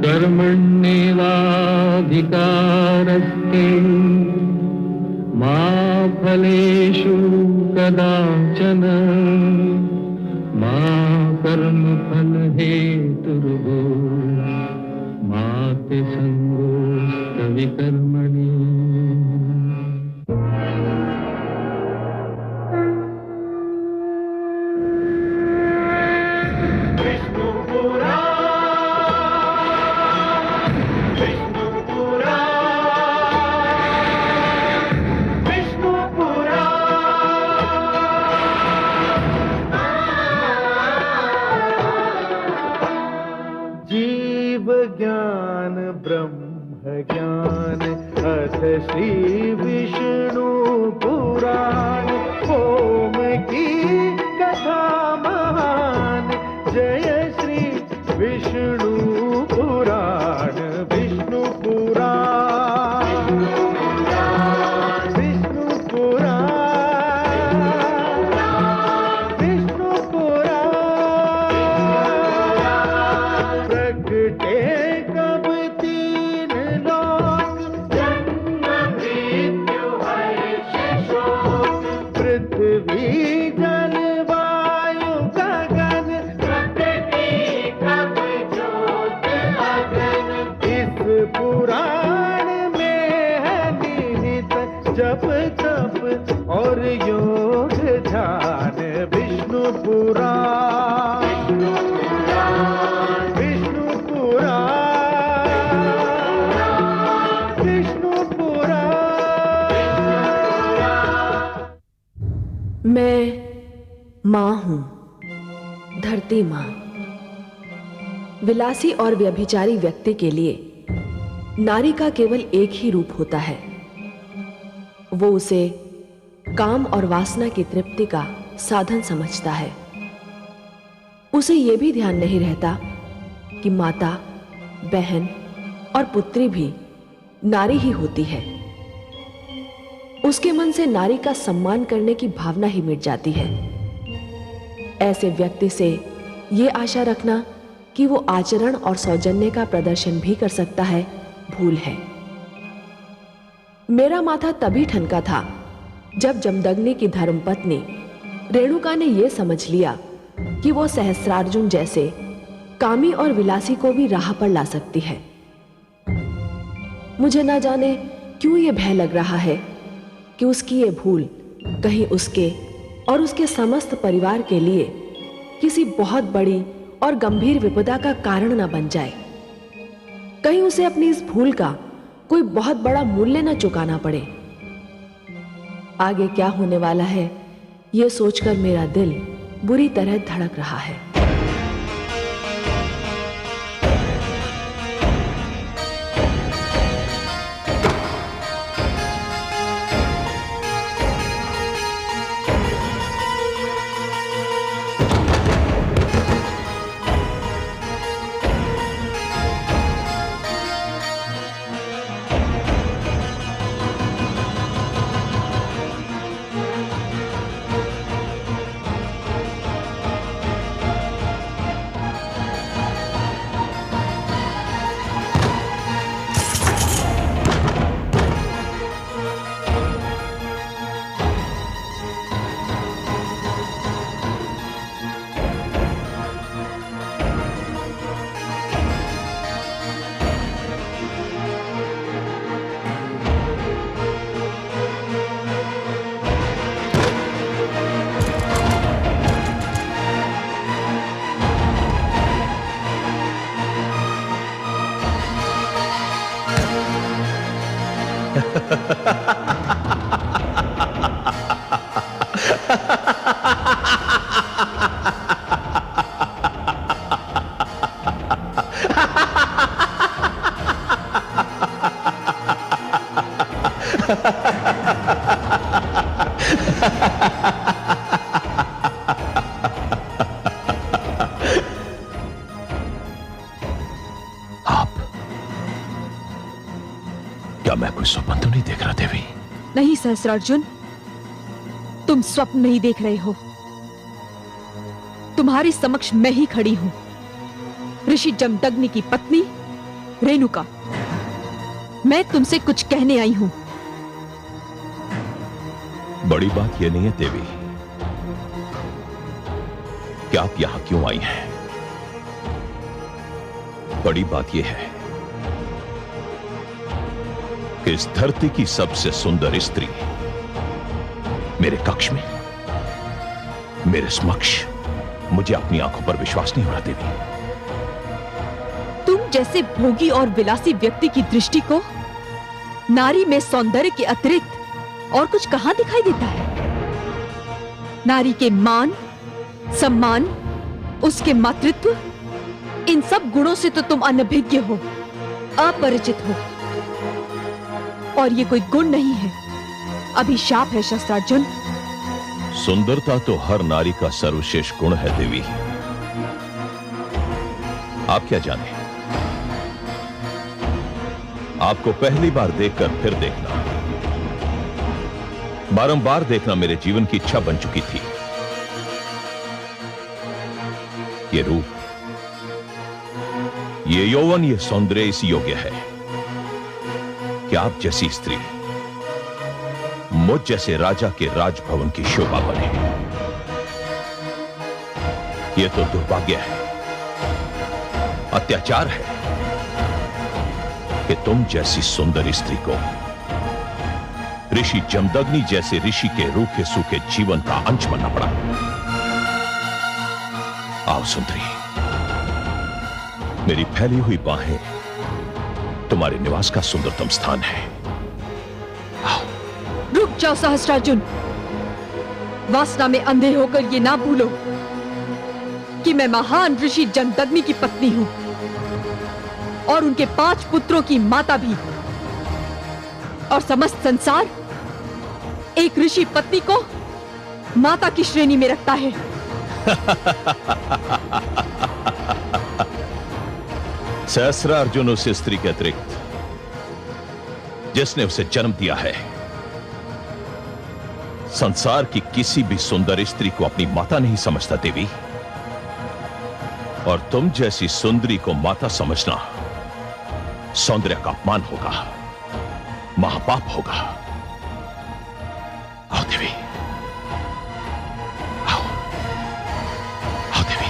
कर्मण्येवाधिकारस्ते मा फलेषु कदाचन मा कर्मफलहेतुर्भो मा ते संगोऽस्तविकर्मणि। ज्ञान ब्रह्म ज्ञान अथ श्री विष्णु पुराण ओम की कथा महान जय श्री विष्णु पुराण विष्णु पुराण विष्णु पुराण विष्णु पुराण प्रगटे जप तप और योग ध्यान विष्णु पुराण विष्णु पुराण विष्णु पुराण। मैं माँ हूँ, धरती माँ। विलासी और व्यभिचारी व्यक्ति के लिए नारी का केवल एक ही रूप होता है। वो उसे काम और वासना की तृप्ति का साधन समझता है। उसे यह भी ध्यान नहीं रहता कि माता, बहन और पुत्री भी नारी ही होती है। उसके मन से नारी का सम्मान करने की भावना ही मिट जाती है। ऐसे व्यक्ति से यह आशा रखना कि वो आचरण और सौजन्य का प्रदर्शन भी कर सकता है, भूल है। मेरा माथा तभी ठनका था जब जमदग्नि की धर्मपत्नी रेणुका ने यह समझ लिया कि वो सहस्रार्जुन जैसे कामी और विलासी को भी राह पर ला सकती है। मुझे ना जाने क्यों यह भय लग रहा है कि उसकी ये भूल कहीं उसके और उसके समस्त परिवार के लिए किसी बहुत बड़ी और गंभीर विपदा का कारण न बन जाए। कहीं उसे अपनी इस भूल का कोई बहुत बड़ा मूल्य न चुकाना पड़े। आगे क्या होने वाला है, यह सोचकर मेरा दिल बुरी तरह धड़क रहा है। क्या मैं कोई स्वप्न तो नहीं देख रहा देवी? नहीं सहस्रार्जुन, तुम स्वप्न नहीं देख रहे हो। तुम्हारे समक्ष मैं ही खड़ी हूं, ऋषि जमदग्नि की पत्नी रेणुका, मैं तुमसे कुछ कहने आई हूं। बड़ी बात यह नहीं है देवी कि आप यहां क्यों आई हैं। बड़ी बात यह है कि इस धरती की सबसे सुंदर स्त्री मेरे कक्ष में, मेरे समक्ष, मुझे अपनी आंखों पर विश्वास नहीं हो रहा देवी। तुम जैसे भोगी और विलासी व्यक्ति की दृष्टि को नारी में सौंदर्य के अतिरिक्त और कुछ कहां दिखाई देता है? नारी के मान, सम्मान, उसके मातृत्व, इन सब गुणों से तो तुम अनभिज्ञ हो, अपरिचित हो। और ये कोई गुण नहीं है, अभिशाप है शस्त्रार्जुन। सुंदरता तो हर नारी का सर्वश्रेष्ठ गुण है देवी। आप क्या जाने, आपको पहली बार देखकर फिर देखना, बारंबार देखना मेरे जीवन की इच्छा बन चुकी थी। ये रूप, ये यौवन, ये सौंदर्य इस योग्य है कि आप जैसी स्त्री मुझ जैसे राजा के राजभवन की शोभा बने। ये तो दुर्भाग्य है, अत्याचार है कि तुम जैसी सुंदर स्त्री को ऋषि जमदग्नि जैसे ऋषि के रूखे सूखे जीवन का अंश बनना पड़ा। आओ सुंदरी, मेरी फैली हुई बाहें तुम्हारे निवास का सुंदरतम स्थान है। आओ। रुक जाओ सहस्त्रार्जुन, वासना में अंधे होकर ये ना भूलो कि मैं महान ऋषि जमदग्नि की पत्नी हूं और उनके 5 पुत्रों की माता भी। और समस्त संसार एक ऋषि पत्नी को माता की श्रेणी में रखता है। सहस्त्रार्जुन उस स्त्री के अतिरिक्त जिसने उसे जन्म दिया है, संसार की किसी भी सुंदर स्त्री को अपनी माता नहीं समझता देवी। और तुम जैसी सुंदरी को माता समझना सौंदर्य का अपमान होगा, महापाप होगा। आओ देवी, आओ, आओ देवी।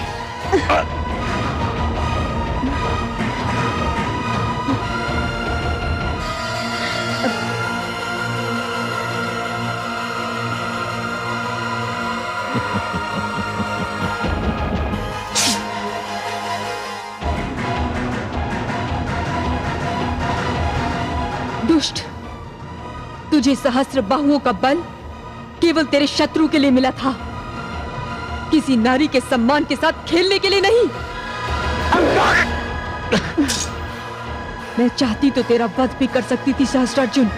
दुष्ट, तुझे सहस्त्र बाहुओं का बल केवल तेरे शत्रु के लिए मिला था, किसी नारी के सम्मान के साथ खेलने के लिए नहीं। मैं चाहती तो तेरा वध भी कर सकती थी सहस्त्रार्जुन,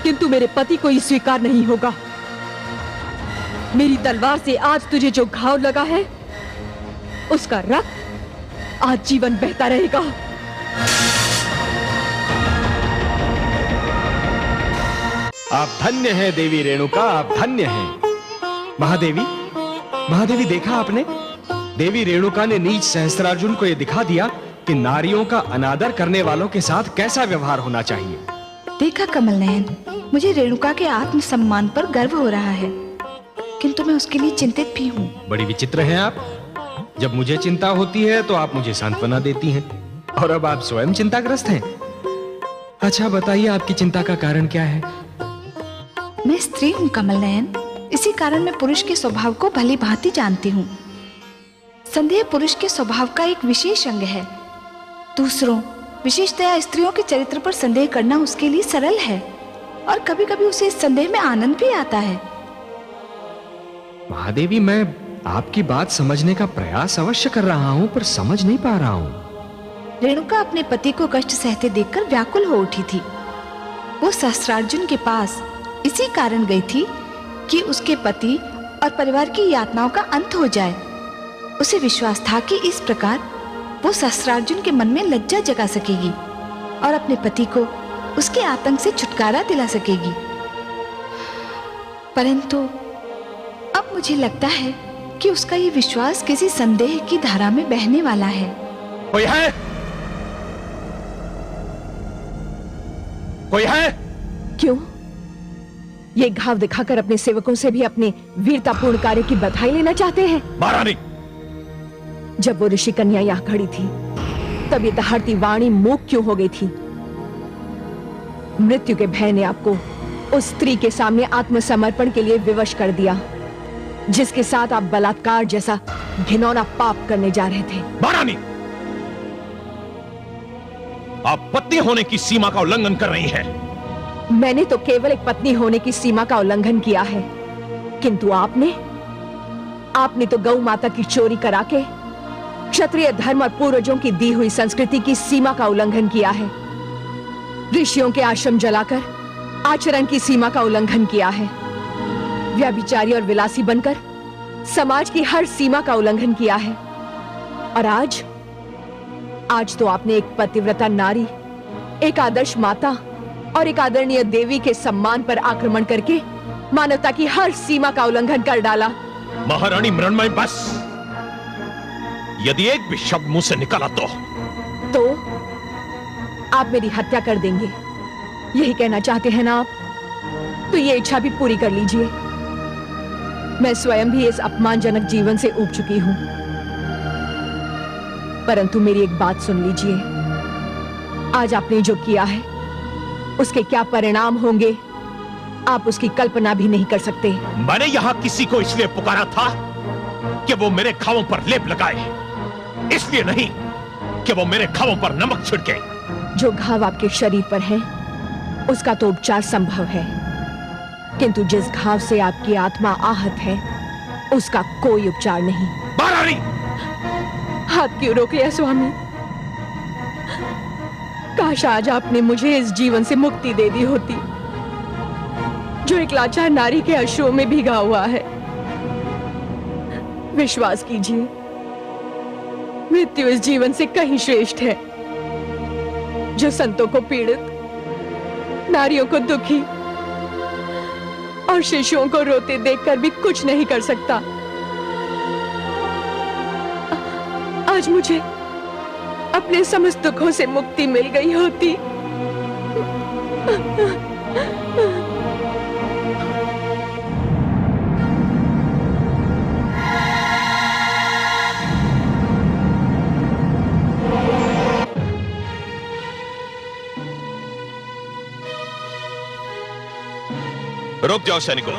किंतु मेरे पति को ये स्वीकार नहीं होगा। मेरी तलवार से आज तुझे जो घाव लगा है, उसका रक्त आज जीवन बहता रहेगा। आप धन्य हैं देवी रेणुका, आप धन्य हैं। महादेवी, महादेवी देखा आपने, देवी रेणुका ने नीच सहस्त्रार्जुन को यह दिखा दिया कि नारियों का अनादर करने वालों के साथ कैसा व्यवहार होना चाहिए। देखा कमल नयन, मुझे रेणुका के आत्मसम्मान पर गर्व हो रहा है, किंतु मैं उसके लिए चिंतित भी हूँ। बड़ी विचित्र हैं आप। जब मुझे चिंता होती है तो आप मुझे सांत्वना देती हैं, और अब आप स्वयं चिंताग्रस्त हैं। अच्छा बताइए, आपकी चिंता का कारण क्या है? मैं स्त्री हूँ कमल नयन, इसी कारण मैं पुरुष के स्वभाव को भली भांति जानती हूँ। संदेह पुरुष के स्वभाव का एक विशेष अंग है। दूसरों, विशेषतया स्त्रियों के चरित्र पर संदेह करना उसके लिए सरल है, और कभी कभी उसे इस संदेह में आनंद भी आता है। महादेवी, मैं आपकी बात समझने का प्रयास अवश्य कर रहा हूँ, पर समझ नहीं पा रहा हूँ। रेणुका अपने पति को कष्ट सहते देखकर व्याकुल हो उठी थी। वो सहस्त्रार्जुन के पास इसी कारण गई थी कि उसके पति और परिवार की यातनाओं का अंत हो जाए। उसे विश्वास था कि इस प्रकार वो सहस्त्रार्जुन के मन में लज्जा जगा सकेगी और अपने पति को उसके आतंक से छुटकारा दिला सकेगी। परंतु अब मुझे लगता है कि उसका ये विश्वास किसी संदेह की धारा में बहने वाला है। कोई है? कोई है? क्यों? ये घाव दिखाकर अपने सेवकों से भी अपने वीरतापूर्ण कार्य की बधाई लेना चाहते हैं? महारानी, जब वो ऋषि कन्या यहां खड़ी थी तब ये दहाड़ती वाणी मूक क्यों हो गई थी? मृत्यु के भय ने आपको उस स्त्री के सामने आत्मसमर्पण के लिए विवश कर दिया, जिसके साथ आप बलात्कार जैसा घिनौना पाप करने जा रहे थे। महारानी, आप पत्नी होने की सीमा का उल्लंघन कर रही हैं। मैंने तो केवल एक पत्नी होने की सीमा का उल्लंघन किया है, किंतु आपने तो गौ माता की चोरी करा के क्षत्रिय धर्म और पूर्वजों की दी हुई संस्कृति की सीमा का उल्लंघन किया है। ऋषियों के आश्रम जलाकर आचरण की सीमा का उल्लंघन किया है। व्यभिचारी और विलासी बनकर समाज की हर सीमा का उल्लंघन किया है। और आज तो आपने एक पतिव्रता नारी, एक आदर्श माता और एक आदरणीय देवी के सम्मान पर आक्रमण करके मानवता की हर सीमा का उल्लंघन कर डाला। महारानी मृण्मयी, बस यदि एक भी शब्द मुंह से निकला तो आप मेरी हत्या कर देंगे, यही कहना चाहते हैं ना आप? तो ये इच्छा भी पूरी कर लीजिए। मैं स्वयं भी इस अपमानजनक जीवन से ऊब चुकी हूं, परंतु मेरी एक बात सुन लीजिए। आज आपने जो किया है उसके क्या परिणाम होंगे आप उसकी कल्पना भी नहीं कर सकते। मैंने यहां किसी को इसलिए पुकारा था कि वो मेरे घावों पर लेप लगाए, इसलिए नहीं कि वो मेरे घावों पर नमक छिड़के। जो घाव आपके शरीर पर है उसका तो उपचार संभव है, किंतु जिस घाव से आपकी आत्मा आहत है उसका कोई उपचार नहीं। महारानी, हाथ क्यों रोके स्वामी? काश आज आपने मुझे इस जीवन से मुक्ति दे दी होती जो एक लाचार नारी के अश्रुओं में भीगा हुआ है। विश्वास कीजिए, मृत्यु इस जीवन से कहीं श्रेष्ठ है। जो संतों को पीड़ित, नारियों को दुखी और शिशुओं को रोते देखकर भी कुछ नहीं कर सकता, आज मुझे अपने समस्त दुखों से मुक्ति मिल गई होती। रुक जाओ सैनिकों।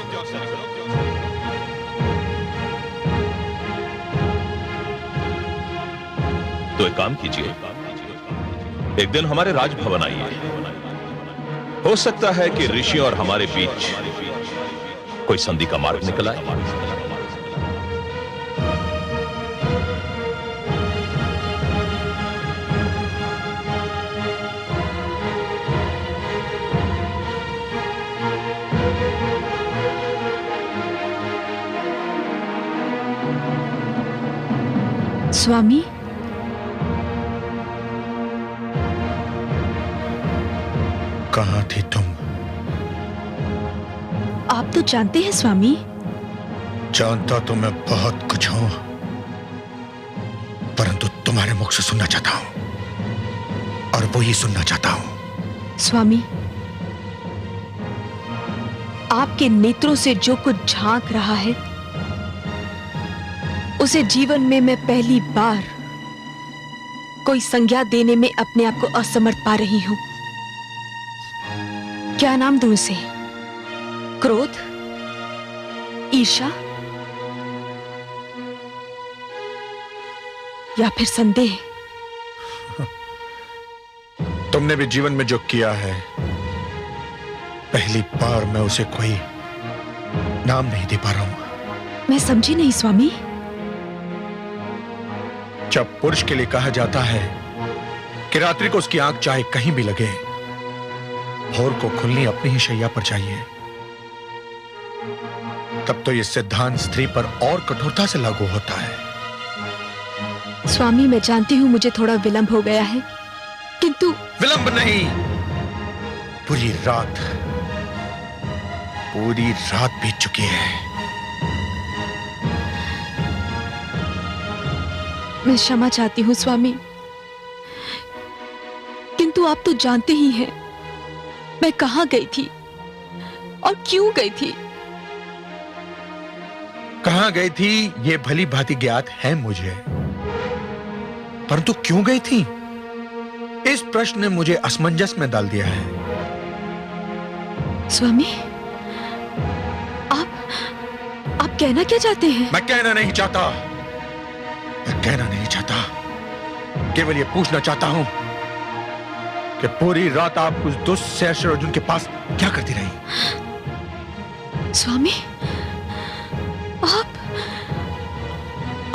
तो एक काम कीजिए, एक दिन हमारे राजभवन आइए। हो सकता है कि ऋषि और हमारे बीच कोई संधि का मार्ग निकल आए। स्वामी, कहां थी तुम? आप तो जानते हैं स्वामी। जानता तो मैं बहुत कुछ हूं, परंतु तुम्हारे मुख से सुनना चाहता हूं, और वो ही सुनना चाहता हूं। स्वामी, आपके नेत्रों से जो कुछ झांक रहा है उसे जीवन में मैं पहली बार कोई संज्ञा देने में अपने आप को असमर्थ पा रही हूं। क्या नाम दूं उसे? क्रोध, ईर्ष्या या फिर संदेह? तुमने भी जीवन में जो किया है, पहली बार मैं उसे कोई नाम नहीं दे पा रहा हूं। मैं समझी नहीं स्वामी। जब पुरुष के लिए कहा जाता है कि रात्रि को उसकी आंख चाहे कहीं भी लगे, भोर को खुलनी अपनी ही शैया पर चाहिए, तब तो यह सिद्धांत स्त्री पर और कठोरता से लागू होता है। स्वामी, मैं जानती हूं मुझे थोड़ा विलंब हो गया है, किंतु विलंब नहीं, पूरी रात बीत चुकी है। मैं क्षमा चाहती हूं स्वामी, किंतु आप तो जानते ही हैं मैं कहां गई थी और क्यों गई थी? कहां गई थी ये भली भांति ज्ञात है मुझे, परंतु क्यों गई थी इस प्रश्न ने मुझे असमंजस में डाल दिया है। स्वामी, आप कहना क्या चाहते हैं? मैं कहना नहीं चाहता, मैं कहना नहीं चाहता, केवल ये पूछना चाहता हूं कि पूरी रात आप उस दुष्ट सहस्त्र अर्जुन के पास क्या करती रही? स्वामी,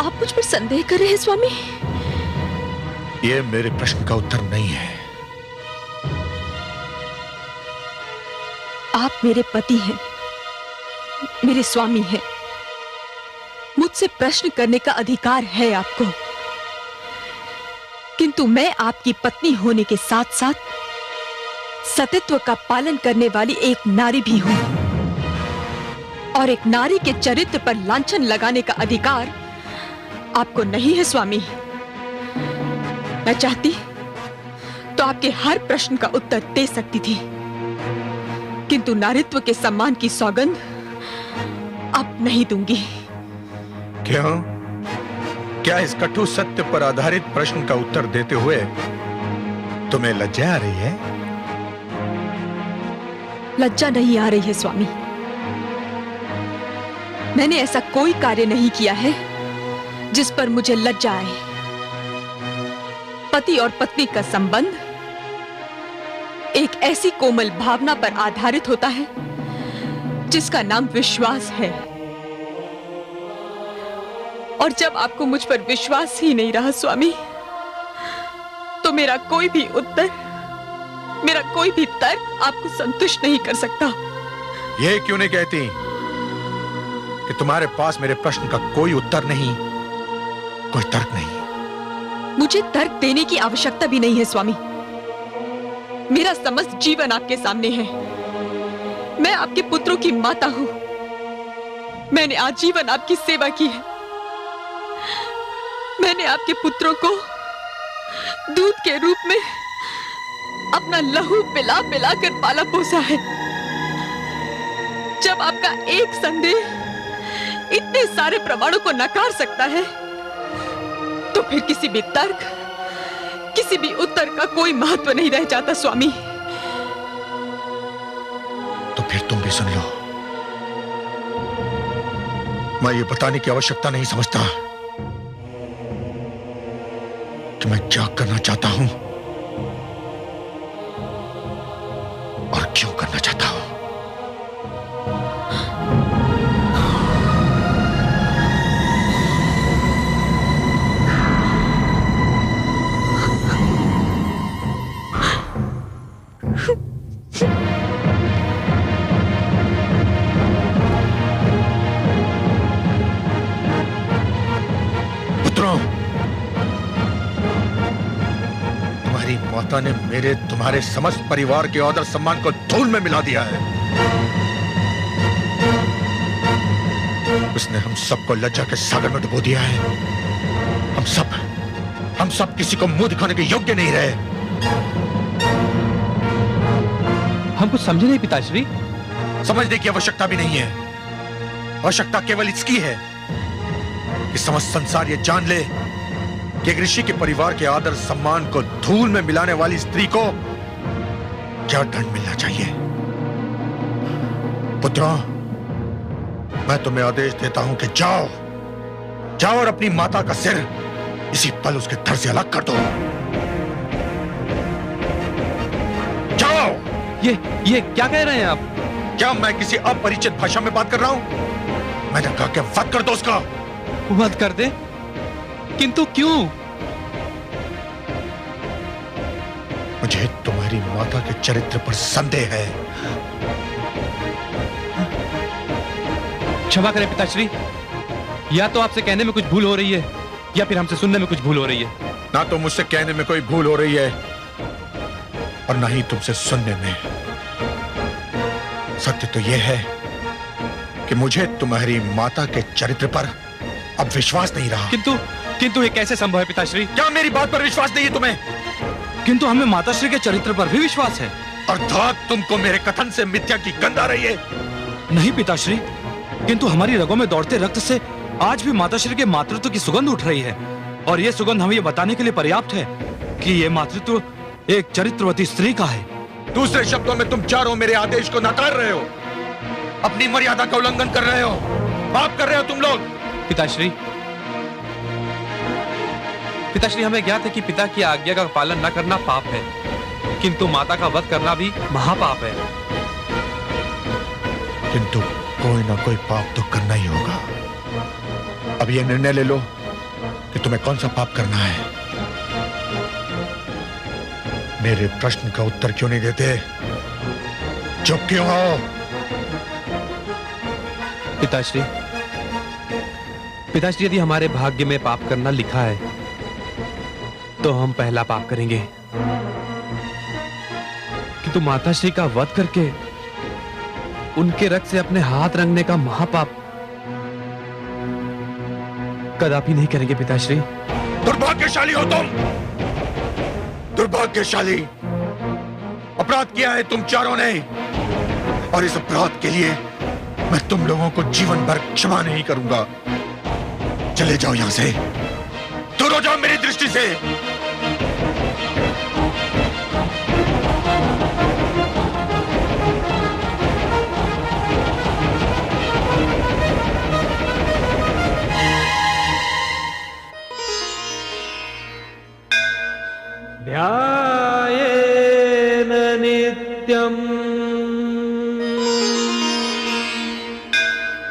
आप मुझ पर संदेह कर रहे हैं स्वामी? ये मेरे प्रश्न का उत्तर नहीं है। आप मेरे पति हैं, मेरे स्वामी हैं। मुझसे प्रश्न करने का अधिकार है आपको, किंतु मैं आपकी पत्नी होने के साथ साथ सतीत्व का पालन करने वाली एक नारी भी हूं, और एक नारी के चरित्र पर लांछन लगाने का अधिकार आपको नहीं है स्वामी। मैं चाहती तो आपके हर प्रश्न का उत्तर दे सकती थी, किंतु नारीत्व के सम्मान की सौगंध अब नहीं दूंगी। क्यों? क्या इस कटु सत्य पर आधारित प्रश्न का उत्तर देते हुए तुम्हें लज्जा आ रही है? लज्जा नहीं आ रही है स्वामी। मैंने ऐसा कोई कार्य नहीं किया है जिस पर मुझे लज्जा आए। पति और पत्नी का संबंध एक ऐसी कोमल भावना पर आधारित होता है जिसका नाम विश्वास है, और जब आपको मुझ पर विश्वास ही नहीं रहा स्वामी, तो मेरा कोई भी उत्तर, मेरा कोई भी तर्क आपको संतुष्ट नहीं कर सकता। ये क्यों नहीं कहती कि तुम्हारे पास मेरे प्रश्न का कोई उत्तर नहीं, कोई तर्क नहीं? मुझे तर्क देने की आवश्यकता भी नहीं है स्वामी। मेरा समस्त जीवन आपके सामने है। मैं आपके पुत्रों की माता हूं। मैंने आजीवन आपकी सेवा की है। मैंने आपके पुत्रों को दूध के रूप में अपना लहू पिला पिला कर पाला पोसा है। जब आपका एक संदेह इतने सारे प्रमाणों को नकार सकता है, तो फिर किसी भी तर्क, किसी भी उत्तर का कोई महत्व नहीं रह जाता स्वामी। तो फिर तुम भी सुन लो। मैं ये बताने की आवश्यकता नहीं समझता कि मैं क्या करना चाहता हूं और क्यों करना चाहता हूं। पुत्रों, तुम्हारी माता ने मेरे तुम्हारे समस्त परिवार के आदर सम्मान को धूल में मिला दिया है। उसने हम सबको लज्जा के सागर में डुबो दिया है। हम सब किसी को मुंह दिखाने के योग्य नहीं रहे। हम कुछ समझे नहीं पिताश्री। समझने की आवश्यकता भी नहीं है। आवश्यकता केवल इसकी है कि समस्त संसार ये जान ले कि एक ऋषि के परिवार के आदर सम्मान को धूल में मिलाने वाली स्त्री को क्या दंड मिलना चाहिए। पुत्रों, मैं तुम्हें आदेश देता हूं कि जाओ और अपनी माता का सिर इसी पल उसके धड़ से अलग कर दो। जाओ। ये क्या कह रहे हैं आप? क्या मैं किसी अपरिचित भाषा में बात कर रहा हूं? मैंने कहा कि वध कर दो उसका। वध कर दे? किंतु क्यों? मुझे तुम्हारी माता के चरित्र पर संदेह है। क्षमा करें पिताश्री, या तो आपसे कहने में कुछ भूल हो रही है या फिर हमसे सुनने में कुछ भूल हो रही है। ना तो मुझसे कहने में कोई भूल हो रही है और ना ही तुमसे सुनने में। सत्य तो यह है कि मुझे तुम्हारी माता के चरित्र पर अब विश्वास नहीं रहा। किंतु ये कैसे संभव है पिताश्री? क्या मेरी बात पर विश्वास नहीं है तुम्हें? किंतु हमें माताश्री के चरित्र पर भी विश्वास है। अर्थात तुमको मेरे कथन से मिथ्या की गंध आ रही है। नहीं पिताश्री, किंतु हमारी रगों में दौड़ते रक्त से आज भी माताश्री के मातृत्व की सुगंध उठ रही है, और यह सुगंध हमें यह बताने के लिए पर्याप्त है कि यह मातृत्व एक चरित्रवती स्त्री का है। दूसरे शब्दों में तुम चारों मेरे आदेश को नकार रहे हो, अपनी मर्यादा का उल्लंघन कर रहे हो, पाप कर रहे हो तुम लोग। पिताश्री, पिताश्री, हमें ज्ञात है कि पिता की आज्ञा का पालन न करना पाप है, किंतु माता का वध करना भी महापाप है। किंतु कोई ना कोई पाप तो करना ही होगा। अब यह निर्णय ले लो कि तुम्हें कौन सा पाप करना है। मेरे प्रश्न का उत्तर क्यों नहीं देते? चुप क्यों हो? पिताश्री, पिताश्री, यदि हमारे भाग्य में पाप करना लिखा है तो हम पहला पाप करेंगे, किंतु माताश्री का वध करके उनके रक्त से अपने हाथ रंगने का महापाप कदापि नहीं करेंगे पिताश्री। दुर्भाग्यशाली हो तुम, दुर्भाग्यशाली। अपराध किया है तुम चारों ने, और इस अपराध के लिए मैं तुम लोगों को जीवन भर क्षमा नहीं करूंगा। चले जाओ यहां से, दूर हो जाओ मेरी दृष्टि से। ध्यायेन नित्यम्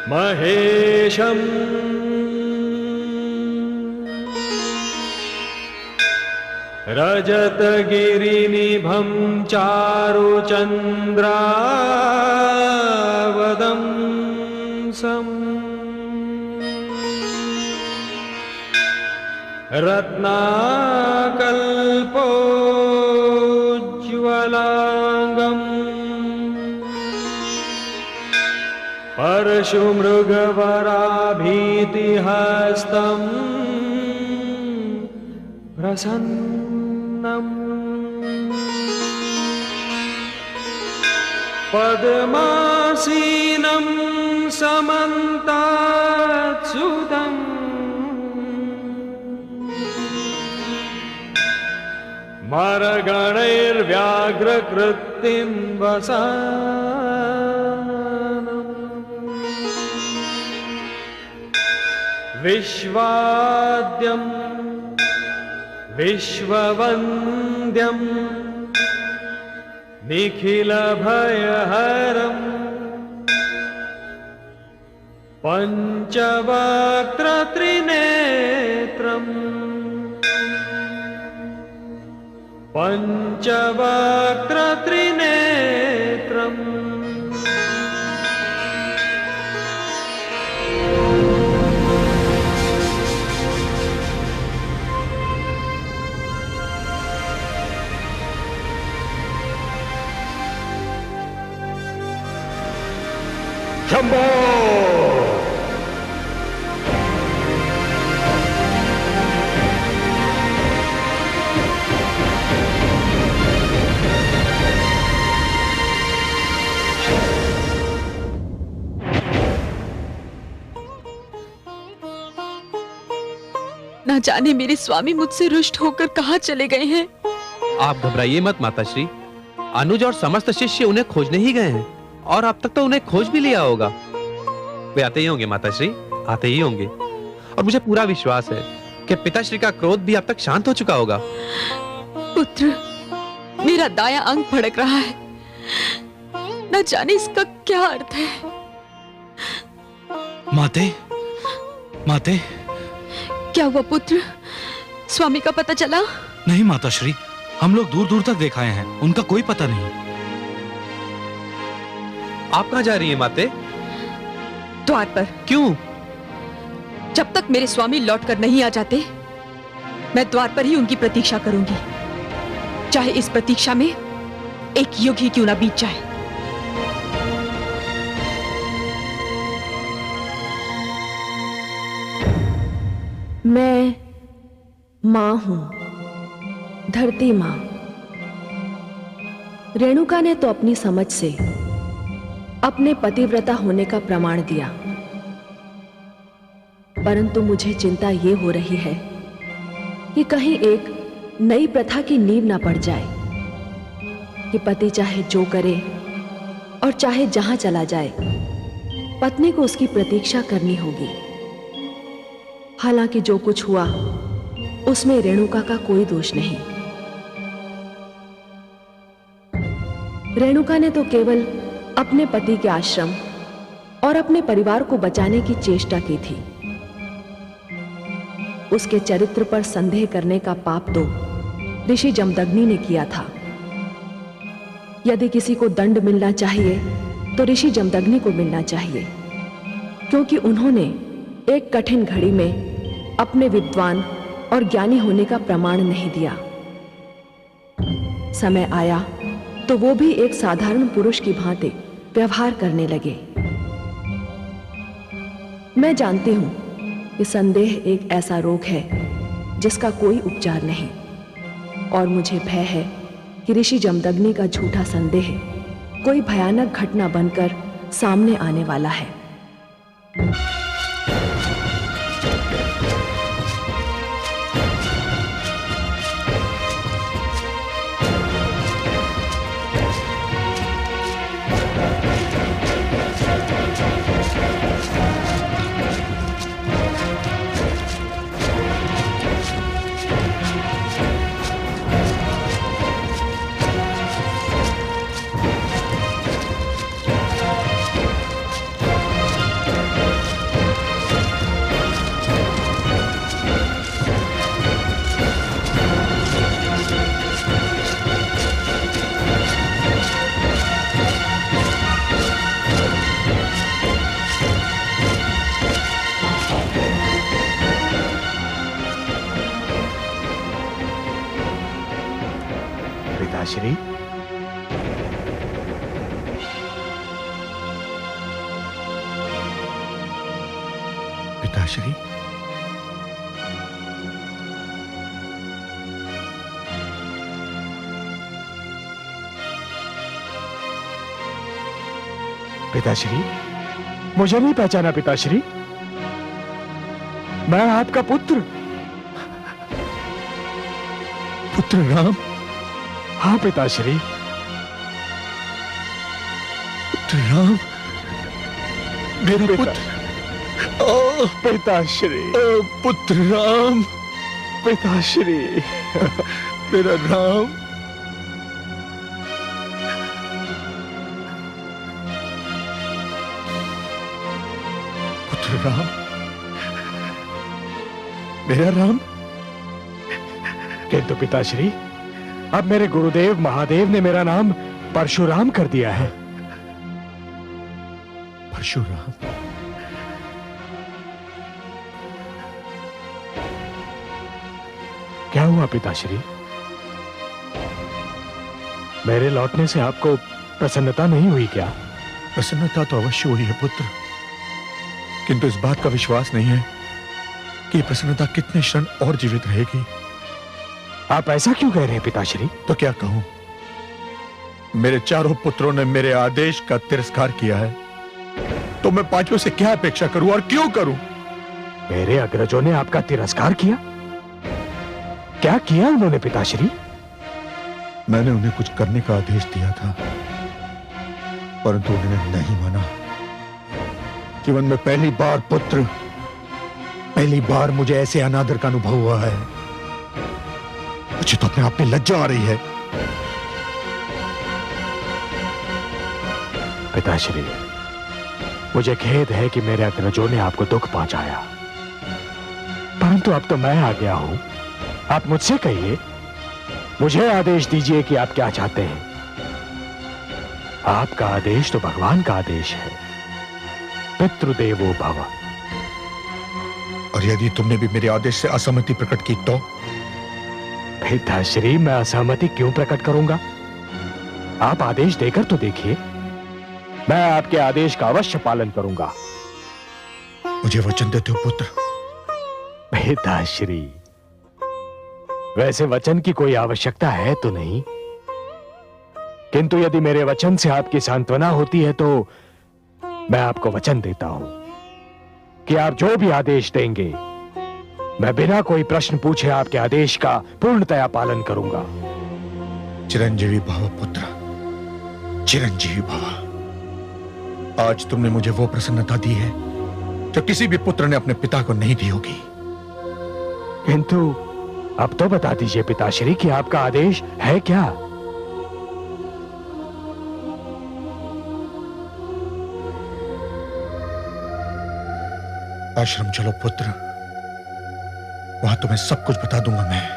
महेशम् रजतगिरिनिभं चारुचन्द्रावदंसम् रत्नाकल्पोज्ज्वलांगम् परशुमृगवराभीतिहस्तम् प्रसन्नम् पद्मासीनं समन्तात्सुतम् मरगणैर्व्याघ्रकृतिं वसानम् विश्वाद्यं विश्ववन्द्यं निखिलभयहरम् पञ्चवक्त्रत्रिनेत्रम् पञ्चवक्त्रत्रिनेत्रम् शंभो! ना जाने मेरे स्वामी मुझसे रुष्ट होकर कहाँ चले गए हैं। आप घबराइए मत माताश्री, अनुज और समस्त शिष्य उन्हें खोजने ही गए हैं, और अब तक तो उन्हें खोज भी लिया होगा। वे आते ही होंगे माताश्री, आते ही होंगे। और मुझे पूरा विश्वास है कि पिताश्री का क्रोध भी अब तक शांत हो चुका होगा। पुत्र, मेरा दायां अंग भड़क रहा है, न जाने इसका क्या अर्थ है। माते, माते। क्या हुआ पुत्र? स्वामी का पता चला? नहीं माताश्री, हम लोग दूर दूर तक देख आए हैं, उनका कोई पता नहीं। आप कहाँ जा रही हैं माते? द्वार पर। क्यों? जब तक मेरे स्वामी लौटकर नहीं आ जाते, मैं द्वार पर ही उनकी प्रतीक्षा करूंगी, चाहे इस प्रतीक्षा में एक युग ही क्यों ना बीत जाए। मैं मां हूं, धरती मां। रेणुका ने तो अपनी समझ से अपने पतिव्रता होने का प्रमाण दिया, परंतु मुझे चिंता ये हो रही है कि कहीं एक नई प्रथा की नींव ना पड़ जाए कि पति चाहे जो करे और चाहे जहां चला जाए, पत्नी को उसकी प्रतीक्षा करनी होगी। हालांकि जो कुछ हुआ उसमें रेणुका का कोई दोष नहीं। रेणुका ने तो केवल अपने पति के आश्रम और अपने परिवार को बचाने की चेष्टा की थी। उसके चरित्र पर संदेह करने का पाप तो ऋषि जमदग्नि ने किया था। यदि किसी को दंड मिलना चाहिए तो ऋषि जमदग्नि को मिलना चाहिए, क्योंकि उन्होंने एक कठिन घड़ी में अपने विद्वान और ज्ञानी होने का प्रमाण नहीं दिया। समय आया तो वो भी एक साधारण पुरुष की भांति व्यवहार करने लगे। मैं जानती हूं कि संदेह एक ऐसा रोग है जिसका कोई उपचार नहीं, और मुझे भय है कि ऋषि जमदग्नि का झूठा संदेह कोई भयानक घटना बनकर सामने आने वाला है। पिताश्री, पिताश्री, पिताश्री, मुझे नहीं पहचाना पिताश्री? मैं आपका पुत्र राम। हाँ पिताश्री। पुत्र राम, मेरा पुत्र। पिताश्री, पुत्र राम, पिताश्री, मेरा राम। पुत्र राम, मेरा राम। किंतु पिताश्री, अब मेरे गुरुदेव महादेव ने मेरा नाम परशुराम कर दिया है। परशुराम? क्या हुआ पिताश्री? मेरे लौटने से आपको प्रसन्नता नहीं हुई क्या? प्रसन्नता तो अवश्य हुई है पुत्र, किंतु इस बात का विश्वास नहीं है कि प्रसन्नता कितने क्षण और जीवित रहेगी। आप ऐसा क्यों कह रहे हैं पिताश्री? तो क्या कहूं, मेरे चारों पुत्रों ने मेरे आदेश का तिरस्कार किया है, तो मैं पांचों से क्या अपेक्षा करूं और क्यों करूं? मेरे अग्रजों ने आपका तिरस्कार किया? क्या किया उन्होंने पिताश्री? मैंने उन्हें कुछ करने का आदेश दिया था, परंतु उन्होंने नहीं माना। जीवन में पहली बार पुत्र, पहली बार मुझे ऐसे अनादर का अनुभव हुआ है। मुझे तो अपने आप में लज्जा आ रही है। पिताश्री, मुझे खेद है कि मेरे अग्रजों ने आपको दुख पहुंचाया, परंतु अब तो मैं आ गया हूं। आप मुझसे कहिए, मुझे आदेश दीजिए कि आप क्या चाहते हैं। आपका आदेश तो भगवान का आदेश है, पितृदेवो भव। और यदि तुमने भी मेरे आदेश से असहमति प्रकट की तो? पिताश्री, मैं असहमति क्यों प्रकट करूंगा? आप आदेश देकर तो देखिए, मैं आपके आदेश का अवश्य पालन करूंगा। मुझे वचन देते हो पुत्र? पिताश्री, वैसे वचन की कोई आवश्यकता है तो नहीं, किंतु यदि मेरे वचन से आपकी सांत्वना होती है तो मैं आपको वचन देता हूं कि आप जो भी आदेश देंगे मैं बिना कोई प्रश्न पूछे आपके आदेश का पूर्णतया पालन करूंगा। चिरंजीवी भव पुत्र, चिरंजीवी भव। आज तुमने मुझे वो प्रसन्नता दी है जो किसी भी पुत्र ने अपने पिता को नहीं दी होगी। किंतु अब तो बता दीजिए पिताश्री कि आपका आदेश है क्या? आश्रम चलो पुत्र, वहां तुम्हें सब कुछ बता दूंगा मैं।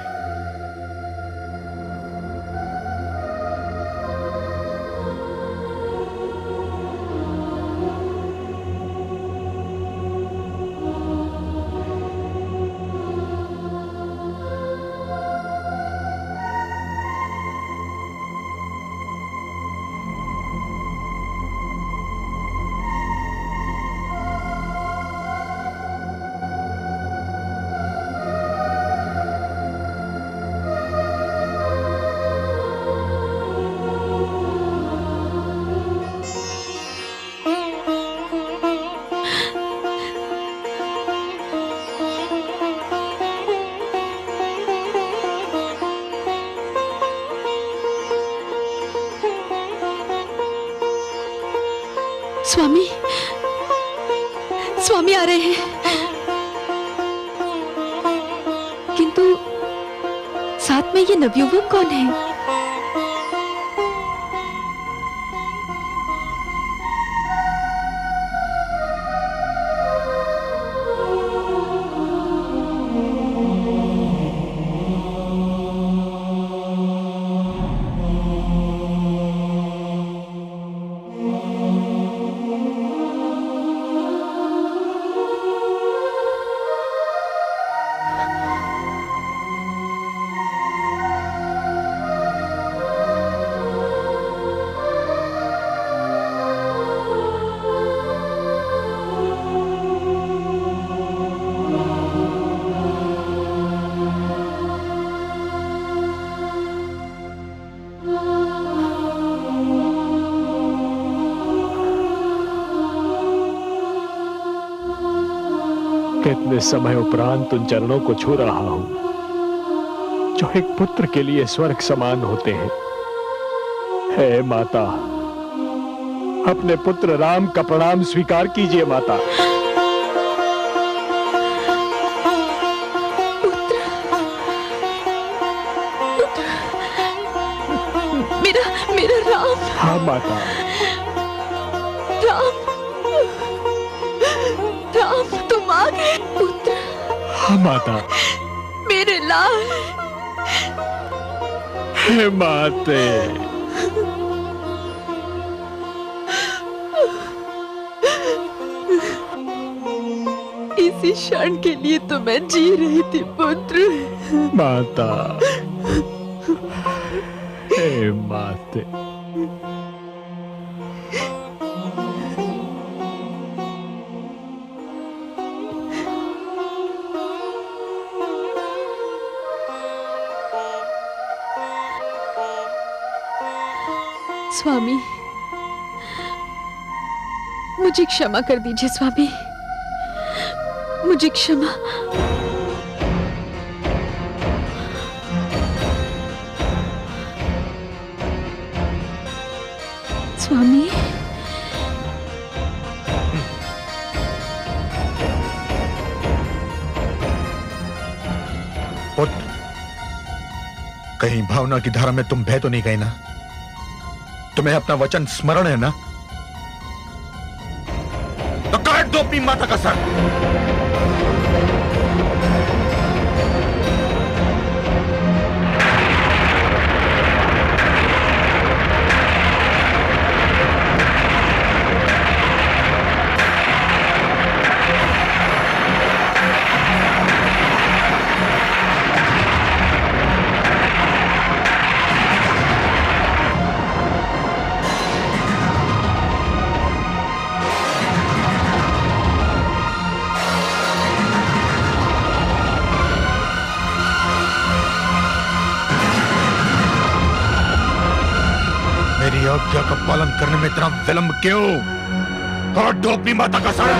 स्वामी, स्वामी आ रहे हैं। किंतु साथ में ये नवयुवक कौन है? कितने समय उपरांत उन चरणों को छू रहा हूं जो एक पुत्र के लिए स्वर्ग समान होते हैं। हे माता, अपने पुत्र राम का प्रणाम स्वीकार कीजिए माता। मेरा राम। हाँ माता। राम, तुम आ गए पुत्र। हाँ माता। मेरे लाल। हे माते। इसी क्षण के लिए तो मैं जी रही थी पुत्र। माता। हे माते। स्वामी, मुझे क्षमा कर दीजिए स्वामी, मुझे क्षमा। स्वामी, पुत्र, कहीं भावना की धारा में तुम बह तो नहीं गए ना? तुम्हें अपना वचन स्मरण है ना? तो काट दो अपनी माता का सर। आज्ञा का पालन करने में इतना विलंब क्यों? काट दो अपनी माता का सर।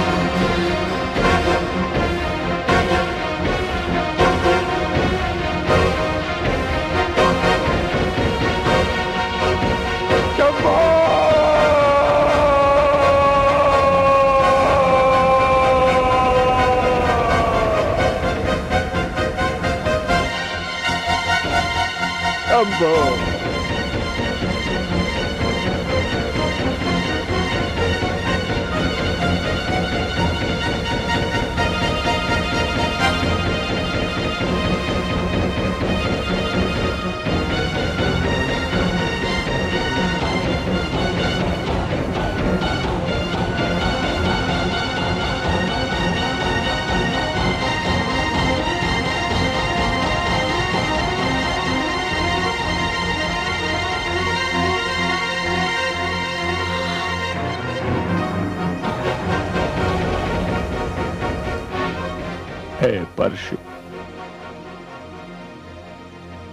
हे परशु,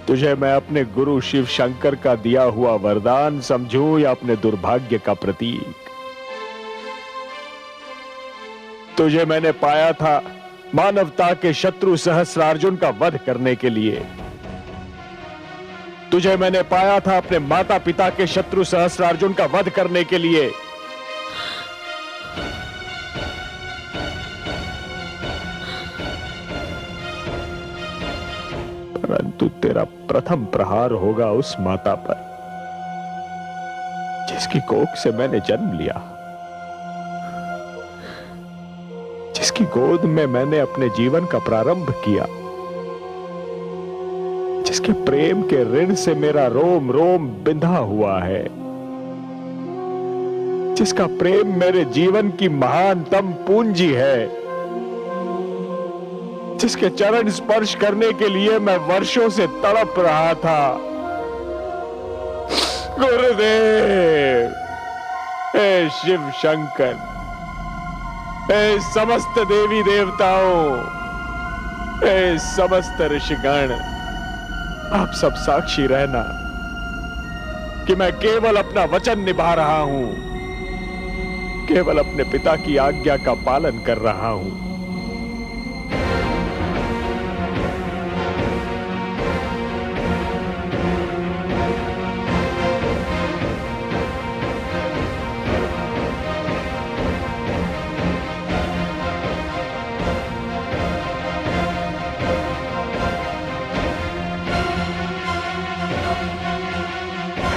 तुझे मैं अपने गुरु शिव शंकर का दिया हुआ वरदान समझूं या अपने दुर्भाग्य का प्रतीक? तुझे मैंने पाया था मानवता के शत्रु सहस्रार्जुन का वध करने के लिए। तुझे मैंने पाया था अपने माता पिता के शत्रु सहस्रार्जुन का वध करने के लिए। परंतु तेरा प्रथम प्रहार होगा उस माता पर जिसकी कोख से मैंने जन्म लिया, जिसकी गोद में मैंने अपने जीवन का प्रारंभ किया, जिसके प्रेम के ऋण से मेरा रोम रोम बिंधा हुआ है, जिसका प्रेम मेरे जीवन की महानतम पूंजी है, जिसके चरण स्पर्श करने के लिए मैं वर्षों से तड़प रहा था। गुरुदेव, हे शिव शंकर, हे समस्त देवी देवताओं, हे समस्त ऋषिगण, आप सब साक्षी रहना कि मैं केवल अपना वचन निभा रहा हूं, केवल अपने पिता की आज्ञा का पालन कर रहा हूं।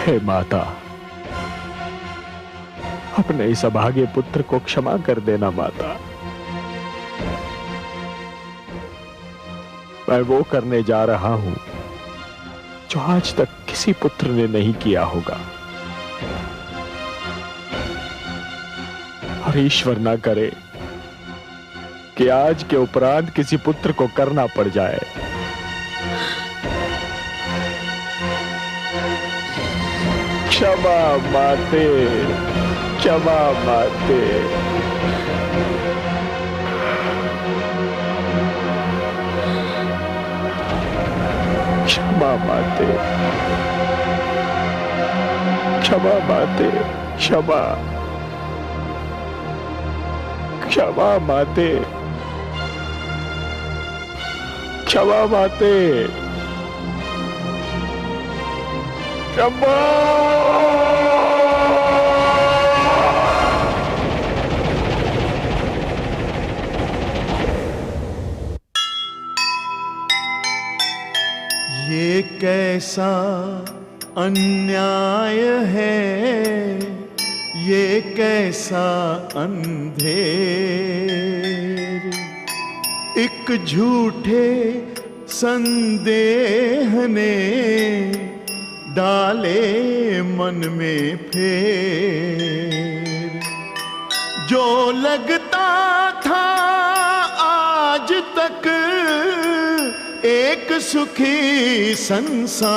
हे माता, अपने इस अभागे पुत्र को क्षमा कर देना माता। मैं वो करने जा रहा हूं जो आज तक किसी पुत्र ने नहीं किया होगा, और ईश्वर ना करे कि आज के उपरांत किसी पुत्र को करना पड़ जाए। क्षमा माते, क्षमा माते। क्षमा माते, क्षमा माते, क्षमा, क्षमा माते, क्षमा माते, क्षमा। ये कैसा अन्याय है, ये कैसा अंधेर, एक झूठे संदेह ने डाले मन में फेर। जो लगता था आज तक एक सुखी संसार,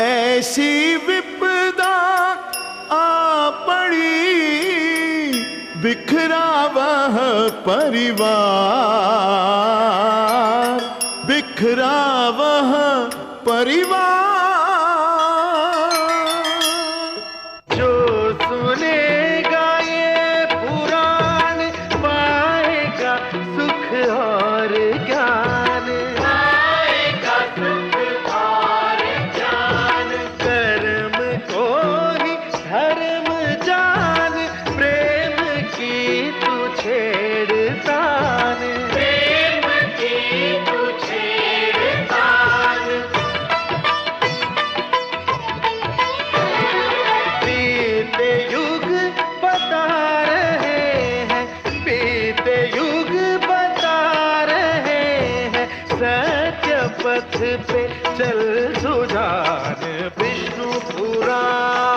ऐसी विपदा आ पड़ी, बिखरा वह परिवार, बिखरा वह परिवार। पथ पे चल सुजान विष्णु पुराण।